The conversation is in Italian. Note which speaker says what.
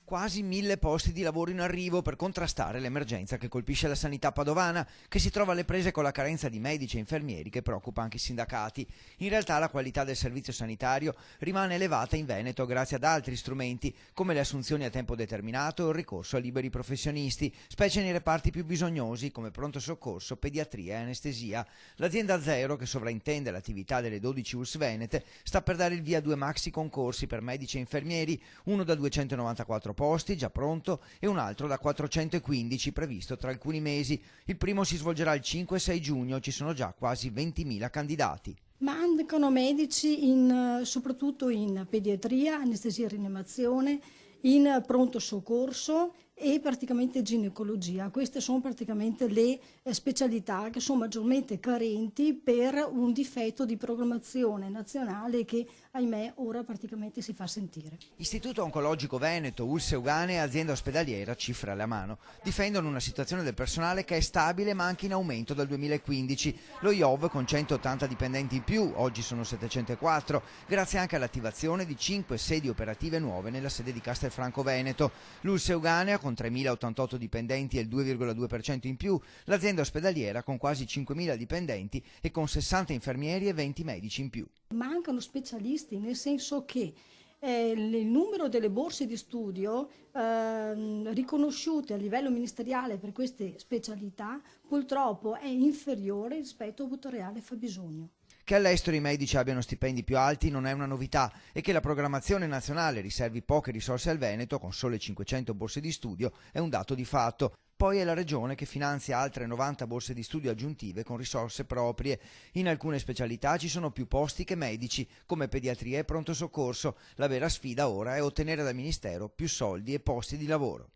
Speaker 1: Quasi 1000 posti di lavoro in arrivo per contrastare l'emergenza che colpisce la sanità padovana, che si trova alle prese con la carenza di medici e infermieri che preoccupa anche i sindacati. In realtà la qualità del servizio sanitario rimane elevata in Veneto grazie ad altri strumenti, come le assunzioni a tempo determinato e il ricorso a liberi professionisti, specie nei reparti più bisognosi come pronto soccorso, pediatria e anestesia. L'azienda Zero, che sovraintende l'attività delle 12 ULSS venete, sta per dare il via a 2 maxi concorsi per medici e infermieri, uno da 294 posti, già pronto, e un altro da 415 previsto tra alcuni mesi. Il primo si svolgerà il 5 e 6 giugno, ci sono già quasi 20.000 candidati.
Speaker 2: Mancano medici soprattutto in pediatria, anestesia e rianimazione, in pronto soccorso e praticamente ginecologia. Queste sono praticamente le specialità che sono maggiormente carenti per un difetto di programmazione nazionale che, ahimè, ora praticamente si fa sentire.
Speaker 1: Istituto Oncologico Veneto, ULSS Euganea e azienda ospedaliera, cifre alla mano, difendono una situazione del personale che è stabile ma anche in aumento dal 2015. Lo IOV con 180 dipendenti in più, oggi sono 704, grazie anche all'attivazione di 5 sedi operative nuove nella sede di Castelfranco Veneto. L'ULSS Euganea con 3.088 dipendenti e il 2,2% in più, l'azienda ospedaliera con quasi 5.000 dipendenti e con 60 infermieri e 20 medici in più.
Speaker 2: Mancano specialisti, nel senso che il numero delle borse di studio riconosciute a livello ministeriale per queste specialità purtroppo è inferiore rispetto a quanto reale fabbisogno.
Speaker 1: Che all'estero i medici abbiano stipendi più alti non è una novità e che la programmazione nazionale riservi poche risorse al Veneto, con sole 500 borse di studio, è un dato di fatto. Poi è la Regione che finanzia altre 90 borse di studio aggiuntive con risorse proprie. In alcune specialità ci sono più posti che medici, come pediatria e pronto soccorso. La vera sfida ora è ottenere dal Ministero più soldi e posti di lavoro.